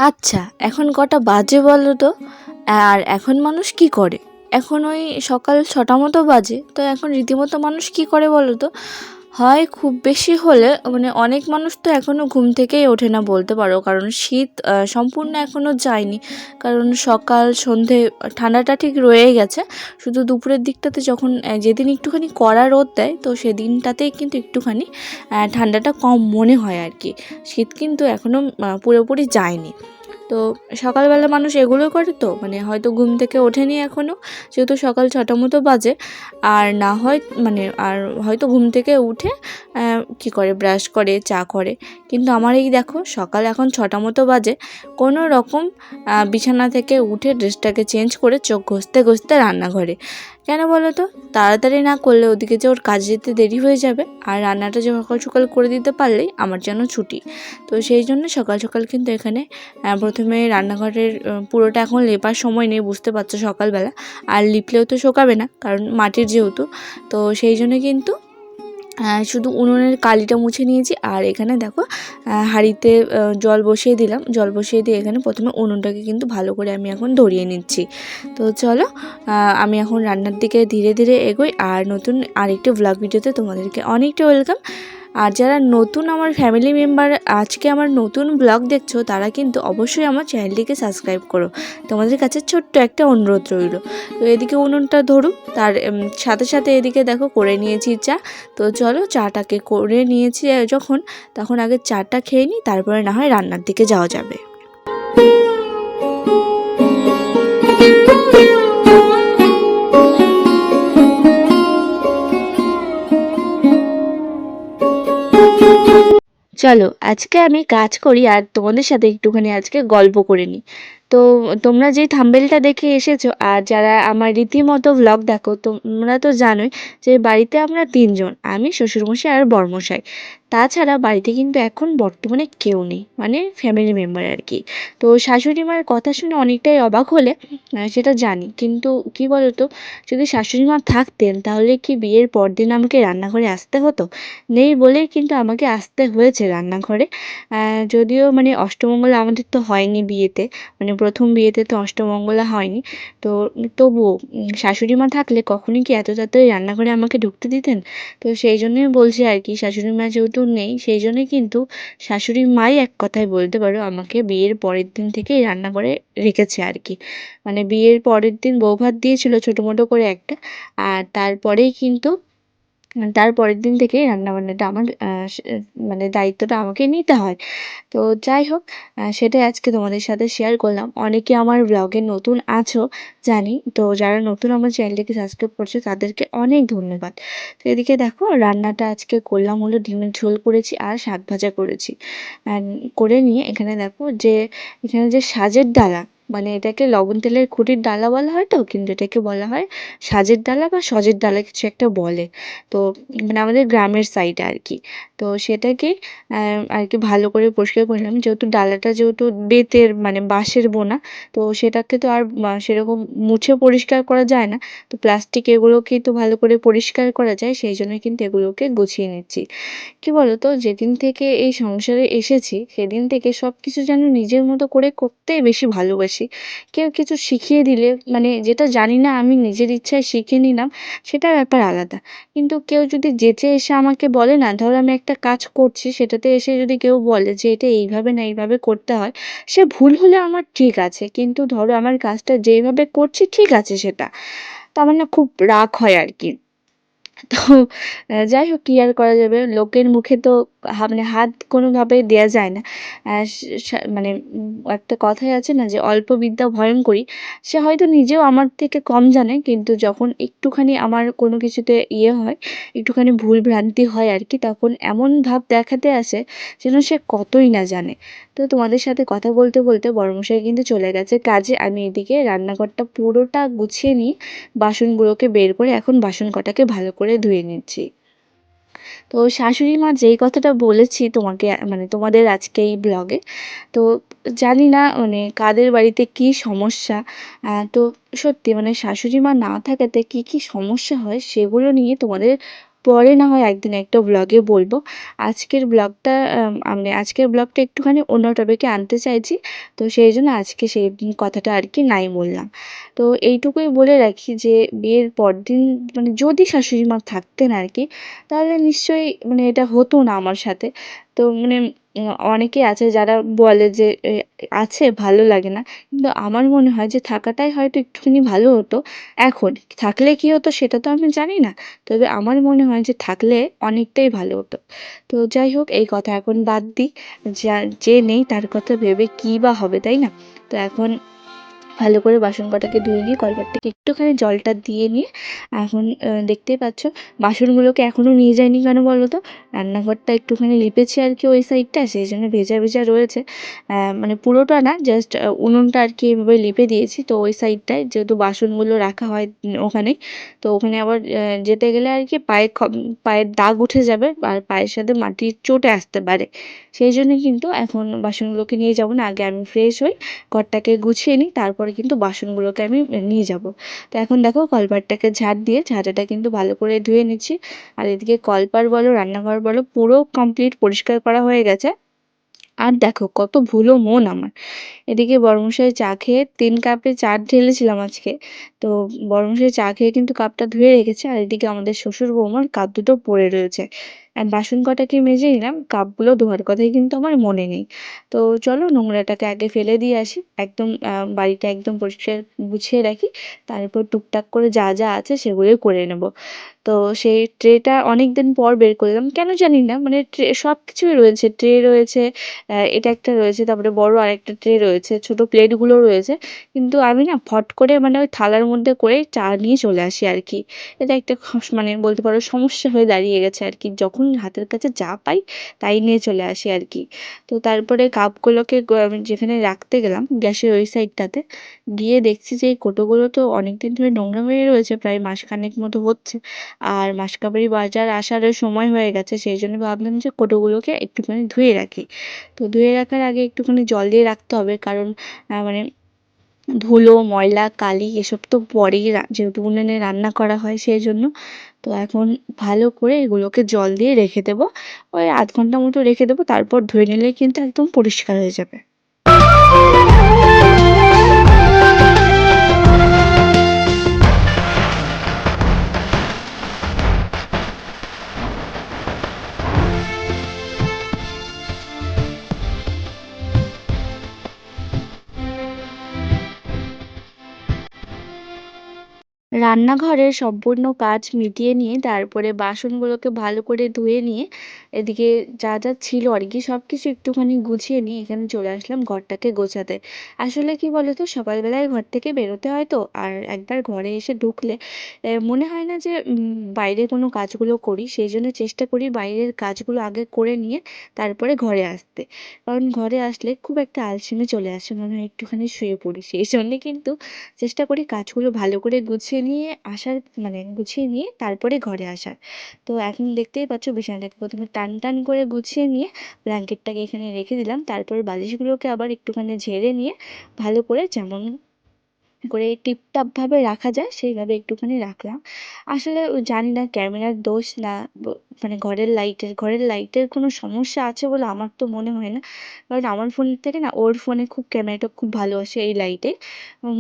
আচ্ছা, এখন কটা বাজে বলো তো? আর এখন মানুষ কি করে? এখন ওই সকাল ৬টা মতো বাজে। তো এখন রীতিমতো মানুষ কি করে বলো তো? হয় খুব বেশি হলে মানে অনেক মানুষ তো এখনও ঘুম থেকেই ওঠে না বলতে পারো। কারণ শীত সম্পূর্ণ এখনও যায়নি। কারণ সকাল সন্ধে ঠান্ডাটা ঠিক রয়েই গেছে। শুধু দুপুরের দিকটাতে যখন যেদিন একটুখানি কড়া রোদ দেয় তো সেদিনটাতেই কিন্তু একটুখানি ঠান্ডাটা কম মনে হয় আর কি। শীত কিন্তু এখনও পুরোপুরি যায়নি। তো সকালবেলা মানুষ এগুলো করে তো মানে হয়তো ঘুম থেকে ওঠেনি এখনও, যেহেতু সকাল ৬টা মতো বাজে। আর না হয় মানে আর হয়তো ঘুম থেকে উঠে কী করে ব্রাশ করে, চা করে। কিন্তু আমার এই দেখো সকাল এখন ৬টা মতো বাজে, কোনো রকম বিছানা থেকে উঠে ড্রেসটাকে চেঞ্জ করে চোখ ঘষতে ঘষতে রান্নাঘরে। কেন বলো তো? তাড়াতাড়ি না করলে ওদিকে যে ওর কাজে যেতে দেরি হয়ে যাবে, আর রান্নাটা যে সকাল সকাল করে দিতে পারলেই আমার যেন ছুটি। তো সেই জন্য সকাল সকাল কিন্তু এখানে প্রথমে রান্নাঘরের পুরোটা এখন লেপার সময় নেই, বুঝতে পারছো সকালবেলা। আর লিপলেও তো শোকাবে না, কারণ মাটির যেহেতু। তো সেই জন্য কিন্তু শুধু উনুনের কালিটা মুছে নিয়েছি। আর এখানে দেখো হাঁড়িতে জল বসিয়ে দিলাম। জল বসিয়ে দিয়ে এখানে প্রথমে উনুনটাকে কিন্তু ভালো করে আমি এখন ধরিয়ে নিচ্ছি। তো চলো আমি এখন রান্নার দিকে ধীরে ধীরে এগোই। আর নতুন আরেকটি ভ্লগ ভিডিওতে তোমাদেরকে অনেকটা ওয়েলকাম। আর যারা নতুন আমার ফ্যামিলি মেম্বার আজকে আমার নতুন ব্লগ দেখছো, তারা কিন্তু অবশ্যই আমার চ্যানেলটিকে সাবস্ক্রাইব করো। তোমাদের কাছে ছোট্ট একটা অনুরোধ রইল। তো এদিকে উনুনটা ধরুক, তার সাথে সাথে এদিকে দেখো করে নিয়েছি চা। তো চলো চাটাকে করে নিয়েছি যখন, তখন আগে চাটা খেয়ে নিই, তারপরে না হয় রান্নার দিকে যাওয়া যাবে। চলো আজকে আমি কাজ করি আর তোমাদের সাথে একটুখানি আজকে গল্প করে নিই। তো তোমরা যেই থাম্বেলটা দেখে এসেছো আর যারা আমার রীতিমতো ভ্লগ দেখো, তোমরা তো জানোই যে বাড়িতে আমরা তিনজন, আমি, শ্বশুরমশাই আর বড়মশাই। তাছাড়া বাড়িতে কিন্তু এখন বর্তমানে কেউ নেই, মানে ফ্যামিলি মেম্বার আর কি। তো শাশুড়ি মার কথা শুনে অনেকটাই অবাক হলে সেটা জানি, কিন্তু কি বলতো, যদি শাশুড়ি মা থাকতেন তাহলে কি বিয়ের পরদিন আমাকে রান্নাঘরে আসতে হতো? নেই বলেই কিন্তু আমাকে আসতে হয়েছে রান্নাঘরে। যদিও মানে অষ্টমঙ্গলা আমাদের তো হয়নি বিয়েতে, মানে প্রথম বিয়েতে তো অষ্টমঙ্গলা হয়নি। তো তবুও শাশুড়ি মা থাকলে কখনোই কি এত তাড়াতাড়ি রান্নাঘরে আমাকে ঢুকতে দিতেন? তো সেই জন্যই বলছি আর কি, শাশুড়ি মা যেহেতু নেই সেই জন্যই কিন্তু শাশুড়ি মাই এক কথায় বলতে পারো আমাকে বিয়ের পরের দিন থেকেই রান্নাঘরে রেখেছে আর কি। মানে বিয়ের পরের দিন বৌভাত দিয়েছিল ছোটো মোটো করে একটা, আর তারপরেই কিন্তু তার পরের দিন থেকেই রান্নাবান্নাটা আমার মানে দায়িত্বটা আমাকে নিতে হয়। তো যাই হোক, সেটাই আজকে তোমাদের সাথে শেয়ার করলাম। অনেকে আমার ব্লগে নতুন আছো জানি, তো যারা নতুন আমার চ্যানেলটিকে সাবস্ক্রাইব করছো তাদেরকে অনেক ধন্যবাদ। তো এদিকে দেখো রান্নাটা আজকে করলাম হলো ডিমের ঝোল করেছি আর শাক ভাজা করেছি। করে নিয়ে এখানে দেখো যে এখানে যে সাজের ডালা, মানে এটাকে লবণ তেলের খুঁটির ডালা বলা হয়, তো কিন্তু এটাকে বলা হয় সাজের ডালা বা সজের ডালা কিছু একটা বলে। তো মানে আমাদের গ্রামের সাইডে আর কি। তো সেটাকে আর কি ভালো করে পরিষ্কার করে নিলাম, যেহেতু ডালাটা যেহেতু বেতের মানে বাঁশের বোনা। তো সেটাকে তো আর সেরকম মুছে পরিষ্কার করা যায় না। তো প্লাস্টিক এগুলোকেই তো ভালো করে পরিষ্কার করা যায়, সেই জন্য কিন্তু এগুলোকে গুছিয়ে নিচ্ছি। কি বলতো, যেদিন থেকে এই সংসারে এসেছি সেদিন থেকে সব কিছু যেন নিজের মতো করে করতেই বেশি ভালোবাসি। কেউ কিছু শিখিয়ে দিলে মানে যেটা জানি না আমি নিজের ইচ্ছায় শিখে নিলাম, সেটা ব্যাপার আলাদা। কিন্তু কেউ যদি যেচে এসে আমাকে বলে না, ধরো আমি একটা কাজ করছি সেটাতে এসে যদি কেউ বলে যে এটা এইভাবে না এইভাবে করতে হয়, সে ভুল হলে আমার ঠিক আছে, কিন্তু ধরো আমার কাজটা যেইভাবে করছি ঠিক আছে সেটা, তো আমার না খুব রাগ হয় আর কি। তো যাই হোক, কি আর করা যাবে, লোকের মুখে তো মানে হাত কোনোভাবেই দেয়া যায় না। মানে একটা কথাই আছে না যে অল্প বিদ্যা ভয়ঙ্করী। সে হয়তো নিজেও আমার থেকে কম জানে, কিন্তু যখন একটুখানি আমার কোনো কিছুতে ইয়ে হয়, একটুখানি ভুল ভ্রান্তি হয় আর কি, তখন এমন ভাব দেখাতে আসে যেন সে কতই না জানে। তো তোমাদের সাথে কথা বলতে বলতে বড়মশাই কিন্তু চলে গেছে কাজে। আমি এদিকে রান্নাঘরটা পুরোটা গুছিয়ে নিয়ে বাসনগুলোকে বের করে এখন বাসন কটাকে ভালো করে ধুয়ে নিচ্ছি। তো শাশুড়ি মা যেই কথাটা বলেছি তোমাকে মানে তোমাদের আজকে এই ব্লগে, তো জানি না মানে কাদের বাড়িতে কী সমস্যা। তো সত্যি মানে শাশুড়ি মা না থাকাতে কী কী সমস্যা হয় সেগুলো নিয়ে তোমাদের পরে না হয় একদিন একটা ব্লগে বলবো। আজকের ব্লগটা একটুখানি অন্য টপিকে আনতে চাইছি। তো সেইজন্য আজকে সেই কথাটা আর কি নাই বললাম। তো এইটুকুই বলে রাখি যে বিয়ের পরদিন মানে যদি শাশুড়ি মা থাকতেন আর কি, তাহলে নিশ্চয়ই মানে এটা হতো না আমার সাথে। তো মানে অনেকেই আছে যারা বলে যে আছে ভালো লাগে না। কিন্তু আমার মনে হয় যে থাকাটাই হয়তো একটুখানি ভালো হতো এখন। থাকলে কি হতো সেটা তো আমি জানি না। তবে আমার মনে হয় যে থাকলে অনেকটাই ভালো হতো। তো যাই হোক এই কথা এখন বাদ দিই। যে নেই তার কথা ভেবে কী বা হবে, তাই না? তো এখন ভালো করে বাসন কটাকে ধুয়ে নিয়ে কলপার থেকে একটুখানি জলটা দিয়ে নিয়ে এখন দেখতেই পাচ্ছ বাসনগুলোকে এখনও নিয়ে যায়নি কেন বলো তো? রান্নাঘরটা একটুখানি লিপেছি আর কি ওই সাইডটা, সেই জন্য ভেজা ভেজা রয়েছে। মানে পুরোটা না, জাস্ট উনুনটা আর কি এভাবে লিপে দিয়েছি। তো ওই সাইডটায় যেহেতু বাসনগুলো রাখা হয় ওখানেই, তো ওখানে আবার যেতে গেলে আর কি পায়ের দাগ উঠে যাবে আর পায়ের সাথে মাটির চোটে আসতে পারে। সেই জন্য কিন্তু এখন বাসনগুলোকে নিয়ে যাবো না, আগে আমি ফ্রেশ হই, ঘরটাকে গুছিয়ে নিই, তারপরে কিন্তু বাসনগুলোকে আমি নিয়ে যাব। তো এখন দেখো কলপারটাকে ঝাড় দিয়ে ঝাঁটাটা কিন্তু ভালো করে ধুয়ে নিচ্ছি। আর এদিকে কলপার বলো রান্নাঘর বলো পুরো কমপ্লিট পরিষ্কার করা হয়ে গেছে। আর দেখো কত ভুলো মন আমার। এদিকে বড়মশাই চা খেয়ে ৩ কাপে চা ঢেলেছিলাম আজকে। তো বড়মশাই চা খেয়ে কিন্তু কাপটা ধুয়ে রেখেছে। আর এদিকে আমাদের শ্বশুর বৌমার কাপ দুটো পড়ে রয়েছে। আর বাসন কটাকে মেজে নিলাম, কাপগুলো ধোয়ার কথাই কিন্তু আমার মনে নেই। তো চলো নোংরাটাকে আগে ফেলে দিয়ে আসি। একদম বাড়িটা একদম পরিষ্কার গুছিয়ে রাখি। তারপর টুকটাক করে যা যা আছে সেগুলোই করে নেব। তো সেই ট্রেটা অনেকদিন পর বের করলাম। কেন জানি না মানে সব কিছুই রয়েছে। ট্রে রয়েছে, এটা একটা রয়েছে, তারপরে বড় আরেকটা ট্রে রয়েছে, ছোট প্লেটগুলো রয়েছে। কিন্তু আমি না ফট করে মানে ওই থালার মধ্যে করেই চা নিয়ে চলে আসি আর কি। এটা একটা মানে বলতে পারো সমস্যা হয়ে দাঁড়িয়ে গেছে আর কি। যখন হাতের কাছে যা পাই তাই নিয়ে চলে আসি আর কি। তো তারপরে কাপগুলোকে আমি যেখানে রাখতে গেলাম গ্যাসের ওই সাইডটাতে, গিয়ে দেখছি যে এই কৌটোগুলো তো অনেকদিন ধরে নোংরা হয়ে রয়েছে, প্রায় মাসখানেক মতো হচ্ছে। আর মাসকাবারি বাজার আসারও সময় হয়ে গেছে, সেই জন্য ভাবলাম যে কৌটোগুলোকে একটুখানি ধুয়ে রাখি। তো ধুয়ে রাখার আগে একটুখানি জল দিয়ে রাখতে হবে, কারণ মানে ধুলো ময়লা কালি এসব তো পরেই যেহেতু উনুনে রান্না করা হয় সেই জন্য। তো এখন ভালো করে এগুলোকে জল দিয়ে রেখে দেবো, ওই আধ ঘন্টা মতো রেখে দেবো, তারপর ধুয়ে নিলেই কিন্তু একদম পরিষ্কার হয়ে যাবে। রান্নাঘরের সম্পূর্ণ কাজ মিটিয়ে নিয়ে তারপরে বাসনগুলোকে ভালো করে ধুয়ে নিয়ে এদিকে যা যা ছিল আর কি সব কিছু একটুখানি গুছিয়ে নিয়ে এখানে চলে আসলাম ঘরটাকে গোছাতে। আসলে কি বলতো সকালবেলায় ঘর থেকে বেরোতে হয় তো, আর একবার ঘরে এসে ঢুকলে মনে হয় না যে বাইরে কোনো কাজগুলো করি, সেই জন্য চেষ্টা করি বাইরের কাজগুলো আগে করে নিয়ে তারপরে ঘরে আসতে। কারণ ঘরে আসলে খুব একটা আলসেমি চলে আসে, মনে হয় একটুখানি শুয়ে পড়ি, সেই জন্যে কিন্তু চেষ্টা করি কাজগুলো ভালো করে গুছিয়ে নিয়ে আসার, মানে গুছিয়ে নিয়ে তারপরে ঘরে আসার। তো এখন দেখতেই পাচ্ছ বিছানাটাকে প্রথমে টান টান করে গুছিয়ে নিয়ে ব্ল্যাঙ্কেটটাকে এখানে রেখে দিলাম, তারপর বালিশগুলোকে আবার একটুখানি ঝেড়ে নিয়ে ভালো করে যেমন করে টিপটাপ ভাবে রাখা যায় সেইভাবে একটুখানি রাখলাম। আসলে জানি না ক্যামেরার দোষ না মানে ঘরের লাইটের কোনো সমস্যা আছে বলে আমার তো মনে হয় না। কারণ আমার ফোনের থেকে না ওর ফোনে খুব ক্যামেরাটা খুব ভালো আসে এই লাইটে।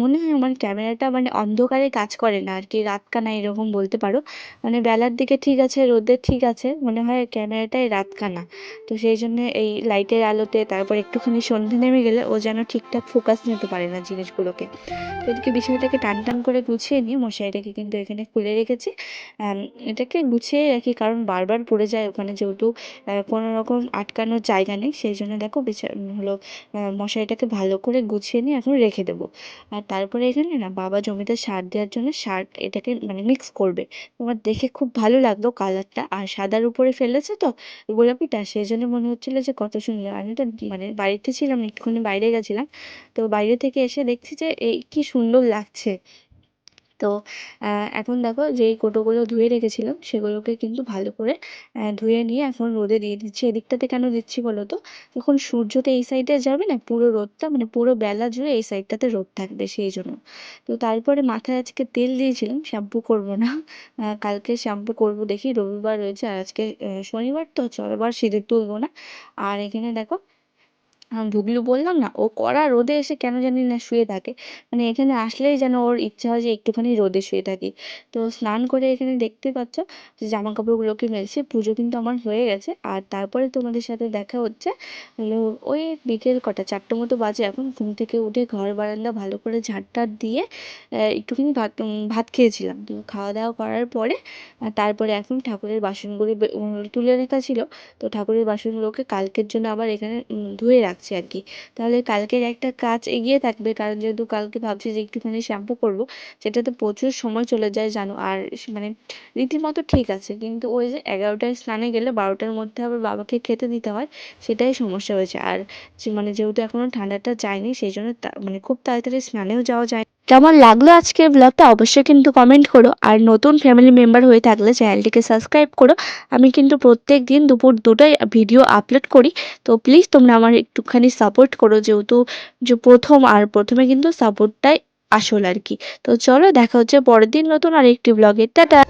মনে হয় আমার ক্যামেরাটা মানে অন্ধকারে কাজ করে না আর কি, রাত কানা এরকম বলতে পারো। মানে বেলার দিকে ঠিক আছে, রোদে ঠিক আছে, মনে হয় ক্যামেরাটাই রাত কানা। তো সেই জন্য এই লাইটের আলোতে তারপর একটুখানি সন্ধে নেমে গেলে ও যেন ঠিকঠাক ফোকাস নিতে পারে না জিনিসগুলোকে। তো এদিকে বিছানাটাকে টান টান করে গুছিয়ে নিয়ে মশারিটাকে কিন্তু এখানে খুলে রেখেছি। আম, এটাকে গুছিয়ে রাখি কারণ বারবার পড়ে যায় ওখানে, যেহেতু কোনো রকম আটকানোর জায়গা নেই, সেই জন্য দেখো হলো মশারিটাকে ভালো করে গুছিয়ে নিয়ে এখন রেখে দেবো। আর তারপরে এখানে না বাবা জমিতে সার দেওয়ার জন্য সার এটাকে মানে মিক্স করবে। তোমার দেখে খুব ভালো লাগলো কালারটা, আর সাদার উপরে ফেলেছে তো গোলাপিটা, সেই জন্য মনে হচ্ছিল যে কত সুন্দর। আমি তো মানে বাড়িতে ছিলাম না, একটুখানি বাইরে গেছিলাম। তো বাইরে থেকে এসে দেখছি যে এই কি সুন্দর লাগছে। তো এখন দেখো যেই কোটোগুলো ধুয়ে রেখেছিলাম সেগুলোকে কিন্তু ভালো করে ধুয়ে নিয়ে এখন রোদে দিয়ে দিচ্ছি। এদিকটাতে কেন দিচ্ছি বলো তো? যখন সূর্যটা এই সাইডে যাবে না, পুরো রোদটা মানে পুরো বেলা জুড়ে এই সাইডটাতে রোদ থাকবে সেই জন্য। তো তারপরে মাথায় আজকে তেল দিয়েছিলাম, শ্যাম্পু করব না। কালকে শ্যাম্পু করব দেখি, রবিবার রয়েছে আর আজকে শনিবার, তো চলো আবার সিঁদুর তুলবো না। আর এখানে দেখো ঢুকলু বললাম না, ও কড়া রোদে এসে কেন জানি না শুয়ে থাকে। মানে এখানে আসলেই যেন ওর ইচ্ছা হয় যে একটুখানি রোদে শুয়ে থাকি। তো স্নান করে এখানে দেখতে পাচ্ছ যে জামা কাপড়গুলোকে মেলছে। পুজো কিন্তু আমার হয়ে গেছে। আর তারপরে তোমাদের সাথে দেখা হচ্ছে হলো ওই বিকেল কটা 4টে মতো বাজে এখন। ঘুম থেকে উঠে ঘর বারান্দা ভালো করে ঝাঁট টাট দিয়ে একটুখানি ভাত খেয়েছিলাম। তো খাওয়া দাওয়া করার পরে তারপরে এখন ঠাকুরের বাসনগুলো তুলে রাখা ছিল। তো ঠাকুরের বাসনগুলোকে কালকের জন্য আবার এখানে ধুয়ে রাখছি আর কি। তাহলে কালকের একটা কাজ এগিয়ে থাকবে, কারণ যেহেতু কালকে ভাবছি যে একটুখানি শ্যাম্পু করবো, যেটাতে প্রচুর সময় চলে যায় জানো। আর মানে রীতিমতো ঠিক আছে, কিন্তু ওই যে 11টায় স্নানে গেলে 12টার মধ্যে আবার বাবাকে খেতে দিতে হয়, সেটাই সমস্যা হয়েছে। আর মানে যেহেতু এখনো ঠান্ডাটা যায়নি সেই জন্য মানে খুব তাড়াতাড়ি স্নানেও যাওয়া যায়। কেমন লাগলো আজকের ব্লগটা অবশ্যই কিন্তু কমেন্ট করো। আর নতুন ফ্যামিলি মেম্বার হয়ে থাকলে চ্যানেলটিকে সাবস্ক্রাইব করো। আমি কিন্তু প্রত্যেক দিন দুপুর 2টায় ভিডিও আপলোড করি। তো প্লিজ তোমরা আমার একটুখানি সাপোর্ট করো, যেহেতু যে প্রথমে কিন্তু সাপোর্টটাই আসল আর কি। তো চলো দেখা হচ্ছে পরের দিন নতুন আরেকটি ব্লগে। টাটা।